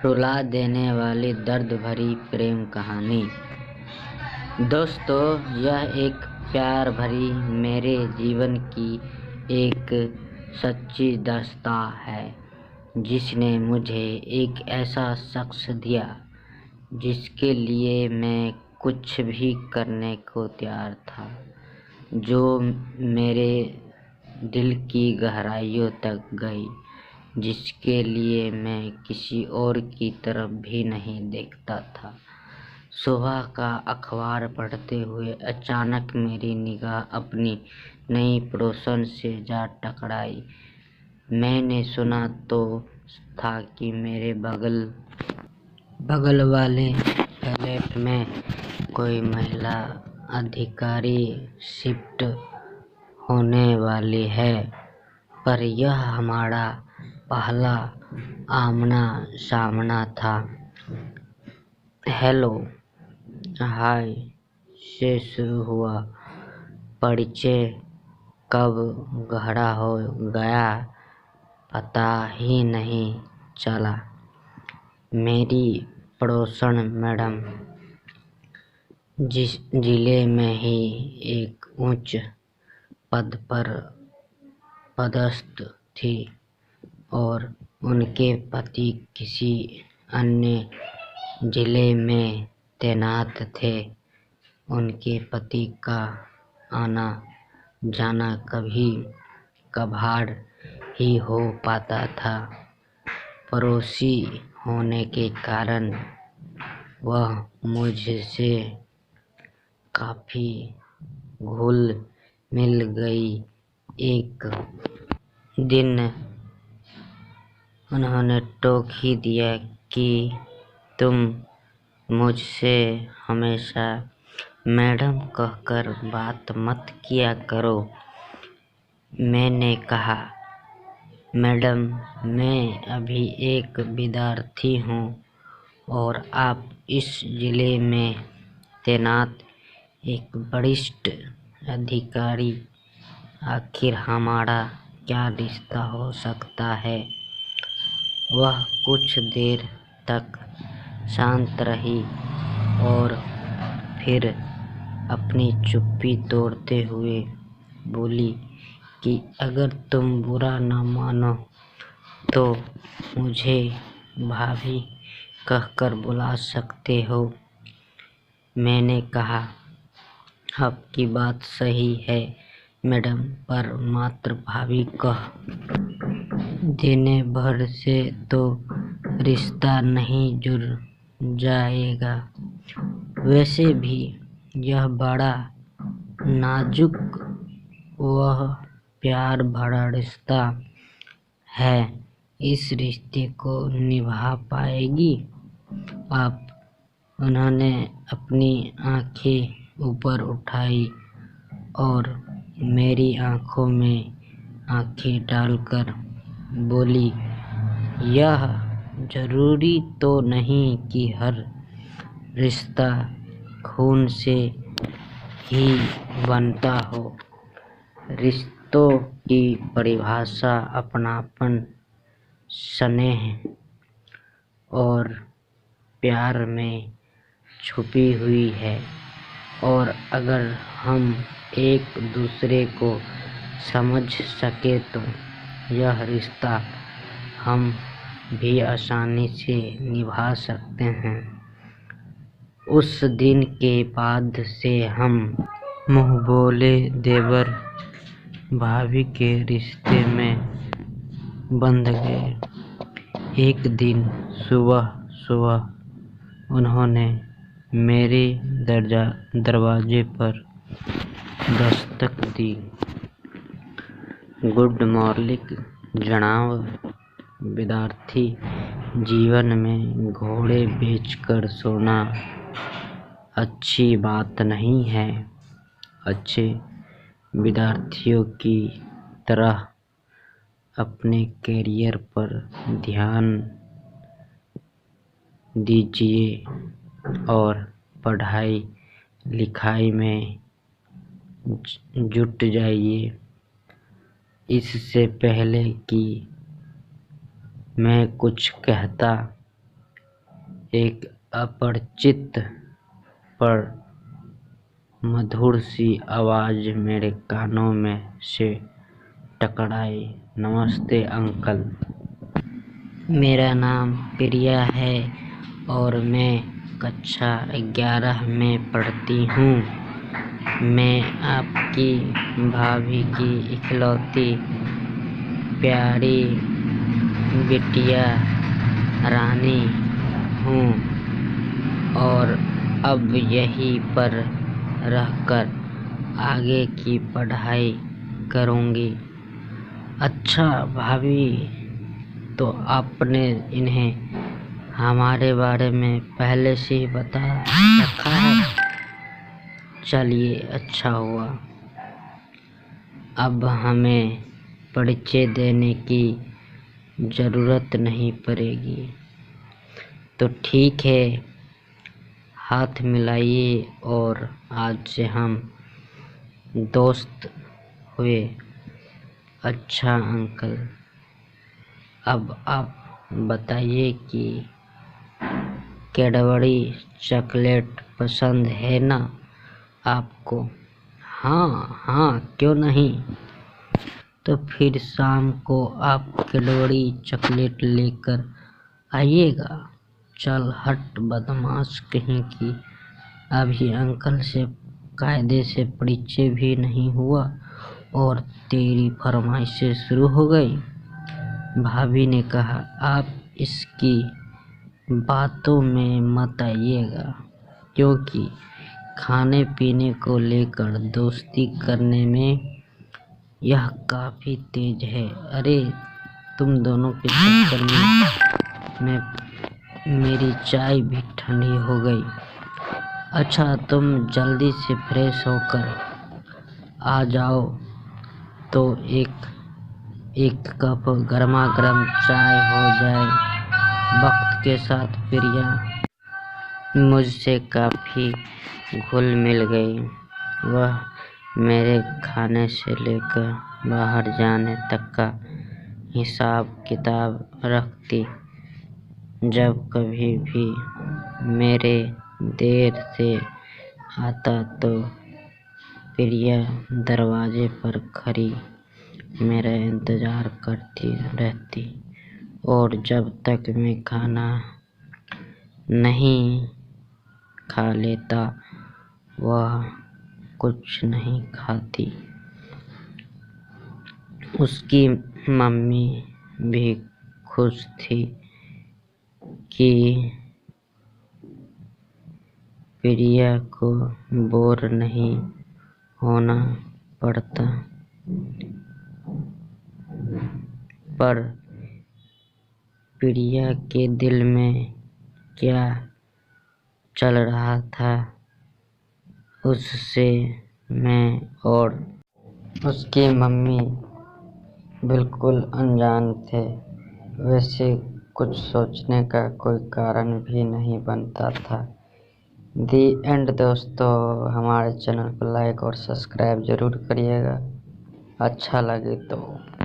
रुला देने वाली दर्द भरी प्रेम कहानी। दोस्तों, यह एक प्यार भरी मेरे जीवन की एक सच्ची दास्तां है, जिसने मुझे एक ऐसा शख्स दिया जिसके लिए मैं कुछ भी करने को तैयार था, जो मेरे दिल की गहराइयों तक गई, जिसके लिए मैं किसी और की तरफ भी नहीं देखता था। सुबह का अखबार पढ़ते हुए अचानक मेरी निगाह अपनी नई पड़ोसन से जा टकराई। मैंने सुना तो था कि मेरे बगल वाले फ्लैट में कोई महिला अधिकारी शिफ्ट होने वाली है, पर यह हमारा पहला आमना सामना था। हेलो, हाय से शुरू हुआ परिचय कब गहरा हो गया पता ही नहीं चला। मेरी पड़ोसन मैडम जिस जिले में ही एक उच्च पद पर पदस्थ थी और उनके पति किसी अन्य जिले में तैनात थे। उनके पति का आना जाना कभी कभार ही हो पाता था। पड़ोसी होने के कारण वह मुझसे काफी घुल मिल गई। एक दिन उन्होंने टोक ही दिया कि तुम मुझसे हमेशा मैडम कहकर बात मत किया करो। मैंने कहा, मैडम, मैं अभी एक विद्यार्थी हूँ और आप इस जिले में तैनात एक वरिष्ठ अधिकारी, आखिर हमारा क्या रिश्ता हो सकता है। वह कुछ देर तक शांत रही और फिर अपनी चुप्पी तोड़ते हुए बोली कि अगर तुम बुरा न मानो तो मुझे भाभी कहकर बुला सकते हो। मैंने कहा, आपकी बात सही है मैडम, पर मात्र भाभी कह देने भर से तो रिश्ता नहीं जुड़ जाएगा। वैसे भी यह बड़ा नाजुक वह प्यार भरा रिश्ता है। इस रिश्ते को निभा पाएगी आप? उन्होंने अपनी आंखें ऊपर उठाई और मेरी आंखों में आंखें डालकर बोली, यह जरूरी तो नहीं कि हर रिश्ता खून से ही बनता हो। रिश्तों की परिभाषा अपनापन, स्नेह और प्यार में छुपी हुई है, और अगर हम एक दूसरे को समझ सके तो यह रिश्ता हम भी आसानी से निभा सकते हैं। उस दिन के बाद से हम मुँह बोले देवर भाभी के रिश्ते में बंध गए। एक दिन सुबह उन्होंने मेरे दरवाजे पर दस्तक दी। गुड मॉर्निंग जनाब, विद्यार्थी जीवन में घोड़े बेचकर सोना अच्छी बात नहीं है। अच्छे विद्यार्थियों की तरह अपने करियर पर ध्यान दीजिए और पढ़ाई लिखाई में जुट जाइए। इससे पहले कि मैं कुछ कहता, एक अपरिचित पर मधुर सी आवाज मेरे कानों में से टकराई। नमस्ते अंकल, मेरा नाम प्रिया है और मैं कक्षा 11 में पढ़ती हूँ। मैं आपकी भाभी की इकलौती प्यारी बिटिया रानी हूँ और अब यहीं पर रहकर आगे की पढ़ाई करूँगी। अच्छा भाभी, तो आपने इन्हें हमारे बारे में पहले से ही बता रखा है। चलिए, अच्छा हुआ, अब हमें परिचय देने की ज़रूरत नहीं पड़ेगी। तो ठीक है, हाथ मिलाइए और आज से हम दोस्त हुए। अच्छा अंकल, अब आप बताइए कि कैडबरी चॉकलेट पसंद है ना आपको? हाँ हाँ, क्यों नहीं। तो फिर शाम को आप कैडबरी चॉकलेट लेकर आइएगा। चल हट बदमाश कहीं की, अभी अंकल से कायदे से परिचय भी नहीं हुआ और तेरी फरमाइशें शुरू हो गई। भाभी ने कहा, आप इसकी बातों में मत आइएगा, क्योंकि खाने पीने को लेकर दोस्ती करने में यह काफ़ी तेज है। अरे तुम दोनों के चक्कर में मेरी चाय भी ठंडी हो गई। अच्छा, तुम जल्दी से फ्रेश होकर आ जाओ तो एक कप गर्मा गर्म चाय हो जाए। वक्त के साथ प्रिया मुझसे काफ़ी घुल मिल गई। वह मेरे खाने से लेकर बाहर जाने तक का हिसाब किताब रखती। जब कभी भी मेरे देर से आता तो प्रिया दरवाजे पर खड़ी मेरा इंतज़ार करती रहती और जब तक मैं खाना नहीं खा लेता वह कुछ नहीं खाती। उसकी मम्मी भी खुश थी कि प्रिया को बोर नहीं होना पड़ता, पर प्रिया के दिल में क्या चल रहा था उससे मैं और उसकी मम्मी बिल्कुल अनजान थे। वैसे कुछ सोचने का कोई कारण भी नहीं बनता था। दी एंड दोस्तों, हमारे चैनल को लाइक और सब्सक्राइब ज़रूर करिएगा, अच्छा लगे तो।